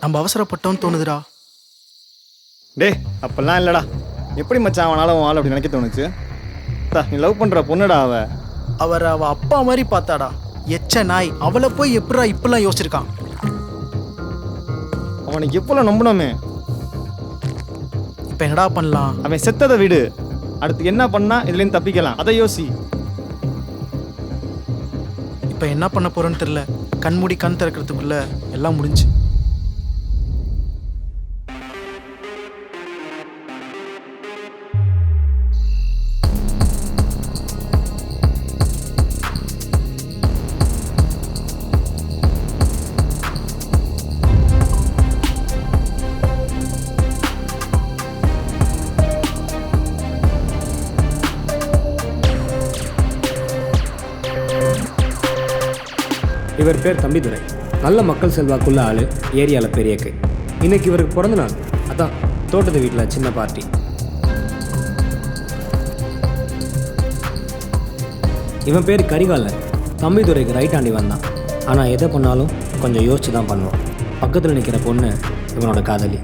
நம்ம அவசரப்பட்டோன்னு தோணுதுடா. டேய் அப்பெல்லாம் இல்லைடா. எப்படி மச்சான் அவனால உன் ஆள் அப்படி நினைக்க தோணுச்சு? நீ லவ் பண்ணுற பொண்ணுடா அவ அப்பா மாதிரி பார்த்தாடா. எச்ச நாய். அவளை போய் எப்படா இப்பெல்லாம் யோசிச்சிருக்கான்? அவனுக்கு எப்போல்லாம் நம்பணுமே. இப்போ என்னடா பண்ணலாம்? அவன் செத்ததை விடு. அடுத்து என்ன பண்ணா இதுலேருந்து தப்பிக்கலாம் அதை யோசி. இப்போ என்ன பண்ண போறோன்னு தெரியல. கண்மூடி கண் திறக்கிறதுக்குள்ள எல்லாம் முடிஞ்சு. இவர் பேர் தம்பிதுரை. நல்ல மக்கள் செல்வாக்குள்ள ஆள், ஏரியாவில் பெரிய கை. இன்னைக்கு இவருக்கு பிறந்த நாள். அதான் தோட்டத்து வீட்டில் சின்ன பார்ட்டி. இவன் பேர் கரிகாலன். தம்பிதுரைக்கு ரைட் ஆண்டி வந்தான். ஆனால் எதை பண்ணாலும் கொஞ்சம் யோசிச்சு தான் பண்ணுவான். பக்கத்தில் நிற்கிற பொண்ணு இவனோட காதலி.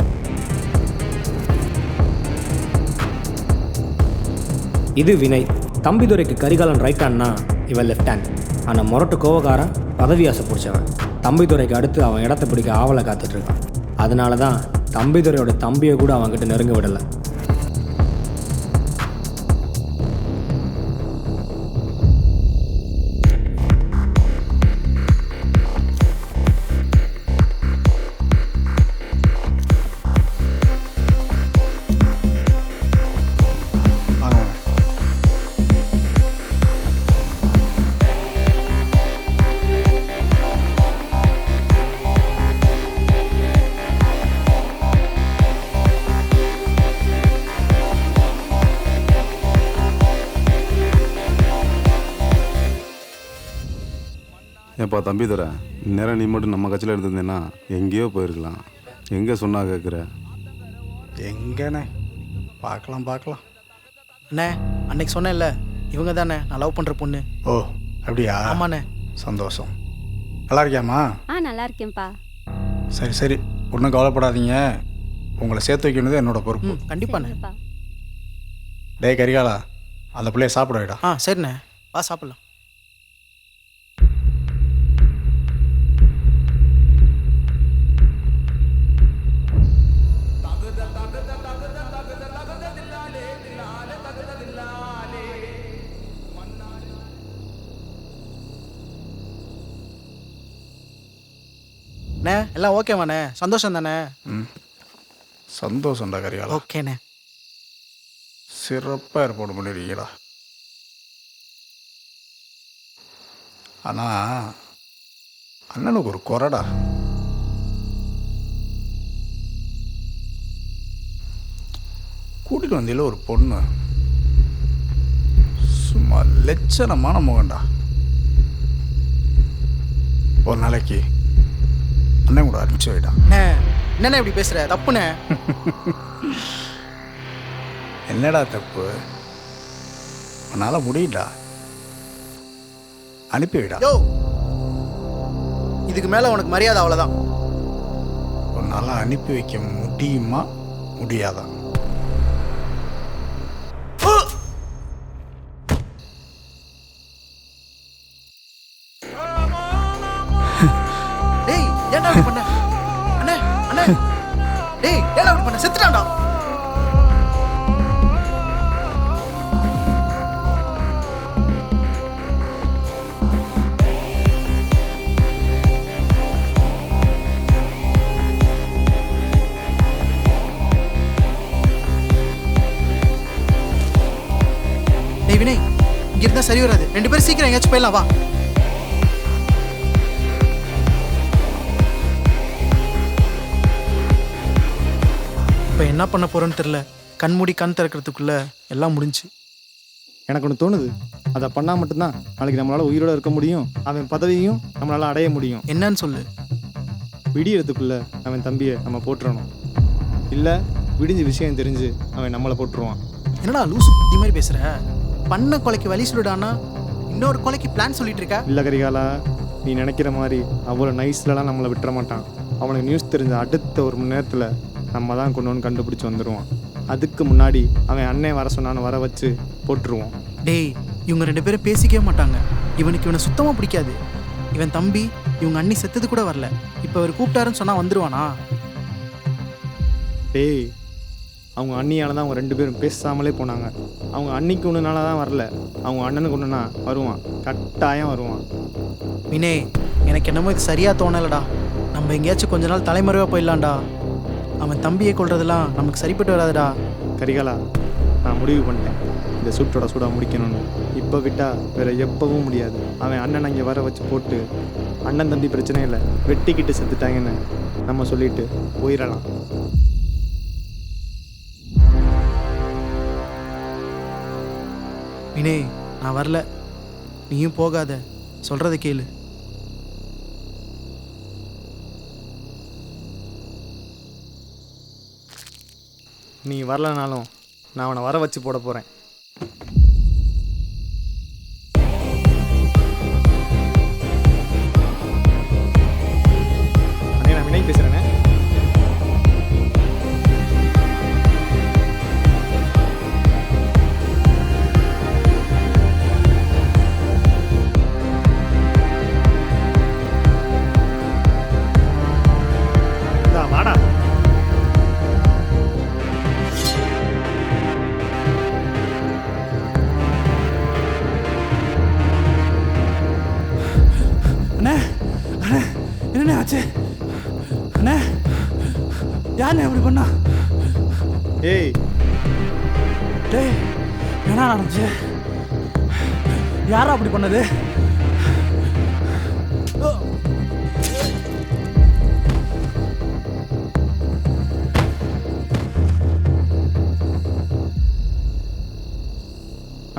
இது வினய். தம்பிதுரைக்கு கரிகாலன் ரைட் ஹேண்ட்னா இவன் லெஃப்ட் ஹேண்ட். ஆனால் முரட்டு கோவக்காரன், பதவி ஆசை பிடிச்சவன். தம்பிதுரைக்கு அடுத்து அவன் இடத்த பிடிக்க ஆவலை காத்துட்ருக்கான். அதனால தான் தம்பிதுரையோட தம்பியை கூட அவன்கிட்ட நெருங்க விடலை. ஏப்பா தம்பிதுரை, நேரம் நீ மட்டும் நம்ம கட்சியில் இருந்திருந்தேன்னா எங்கேயோ போயிருக்கலாம். எங்கே சொன்னா கேட்குற? எங்கண்ணே பார்க்கலாம். அண்ணே அன்னைக்கு சொன்னேன்ல, இவங்க தானே நான் லவ் பண்ணுற பொண்ணு. ஓ அப்படியா? ஆமாண்ணே. சந்தோஷம். நல்லா இருக்கியாம்மா? நல்லா இருக்கேன்ப்பா. சரி ஒன்றும் கவலைப்படாதீங்க. உங்களை சேர்த்து வைக்கணுது என்னோட பொறுப்பு. கண்டிப்பாண்ணே. டேய் கரிகாலா, அந்த பிள்ளைய சாப்பிட வைடா. சரிண்ணே, வா சாப்பிட்லாம். அண்ணே எல்லாம் ஓகேவாண்ணே? சந்தோஷம் தானே? சந்தோஷம்டா கரிகாலா. ஓகேண்ணே. சிறப்பாக ஏற்பாடு பண்ணிருக்கீங்களா? ஆனால் அண்ணனுக்கு ஒரு குறைடா. கூட்டிட்டு வந்தியில் ஒரு பொண்ணு சும்மா லட்சணமான முகண்டா. ஒரு நாளைக்கு அண்ணன் கூட அனுப்பிச்சு வைடா. என்னண்ணே இப்படி பேசுற? தப்புண்ணே. என்னடா தப்பு? உன்னால முடியலடா, அனுப்பி வைடா. யோ, இதுக்கு மேல உனக்கு மரியாதை அவ்வளவுதான். உன்னால அனுப்பி வைக்க முடியுமா முடியாதா? டேய் ஏன்டா இப்படி பண்ண? அண்ணே அண்ணே டேய் ஏன்டா இப்படி பண்ண? செத்துட்டான்டா. டேய் வினய், இங்க இருந்தா சரி வராது. 2 பேரும் சீக்கிரம் எங்கேயாச்சும் போயிடலாம் வா. இப்போ என்ன பண்ண போறோன்னு தெரியல. கண்மூடி கண் திறக்கிறதுக்குள்ள எல்லாம் முடிஞ்சு. எனக்கு ஒன்று தோணுது. அதை பண்ணால் மட்டும்தான் நாளைக்கு நம்மளால் உயிரோடு இருக்க முடியும். அவன் பதவியும் நம்மளால் அடைய முடியும். என்னன்னு சொல்லு. விடியறதுக்குள்ளே அவன் தம்பியை நம்ம போட்டுறணும். இல்லை விடிஞ்சு விஷயம் தெரிஞ்சு அவன் நம்மளை போட்டுருவான். என்னடா லூசு புத்தி மாதிரி பேசுற? பண்ண கொலைக்கு வழி சொல்லிடானா இன்னொரு கொலைக்கு பிளான் சொல்லிட்டு இருக்க? இல்லை கரிகாலா, நீ நினைக்கிற மாதிரி அவ்வளோ நைஸ்லலாம் நம்மளை விட்டுற மாட்டான். அவனுக்கு நியூஸ் தெரிஞ்ச அடுத்த 1 மணி நேரத்தில் நம்ம தான் கொண்டு வந்து கண்டுபிடிச்சி வந்துடுவான். அதுக்கு முன்னாடி அவன் அண்ணன் வர சொன்னான்னு வர வச்சு போட்டுருவோம். டேய், இவங்க 2 பேரும் பேசிக்கவே மாட்டாங்க. இவனுக்கு இவனை சுத்தமாக பிடிக்காது. இவன் தம்பி இவங்க அண்ணி செத்தது கூட வரல. இப்போ அவர் கூப்பிட்டாருன்னு சொன்னால் வந்துடுவானா? டேய், அவங்க அண்ணியால் தான் அவங்க 2 பேரும் பேசாமலே போனாங்க. அவங்க அன்னிக்கு ஒன்றுனால தான் வரல. அவங்க அண்ணனுக்கு ஒன்றுனா வருவான், கட்டாயம் வருவான். வினே, எனக்கு என்னமோ இது சரியாக தோணலடா. நம்ம எங்கேயாச்சும் கொஞ்ச நாள் தலைமறைவாக போயிடலாம்டா. அவன் தம்பியை கொள்றதெல்லாம் நமக்கு சரிப்பட்டு வராதுடா. கரிகாலா, நான் முடிவு பண்ணிட்டேன், இந்த சூட்டோட சூடாக முடிக்கணும்னு. இப்போ விட்டால் வேறு எப்பவும் முடியாது. அவன் அண்ணன் அங்கே வர வச்சு போட்டு அண்ணன் தம்பி பிரச்சனை இல்லை, வெட்டிக்கிட்டு செத்துட்டாங்கன்னு நம்ம சொல்லிட்டு போயிடலாம். வினே, நான் வரல. நீயும் போகாத, சொல்கிறத கேளு. நீ வரலனாலும் நான் அவனை வர வச்சு போட போகிறேன். அண்ணே, நான் வினய் பேசுகிறேண்ணே. வாடா. அண்ணே, அண்ணே, என்னண்ணே ஆச்சு? அண்ணே, யாருண்ணே அப்படி பண்ணா? ஏய், டேய், என்ன நடந்துச்சு? யாரா அப்படி பண்ணது?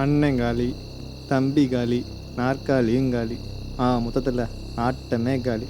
அண்ணன் காலி, தம்பி காலி, நாற்காலியும் காலி. மொத்தத்தில் ஆட்டமே காலி.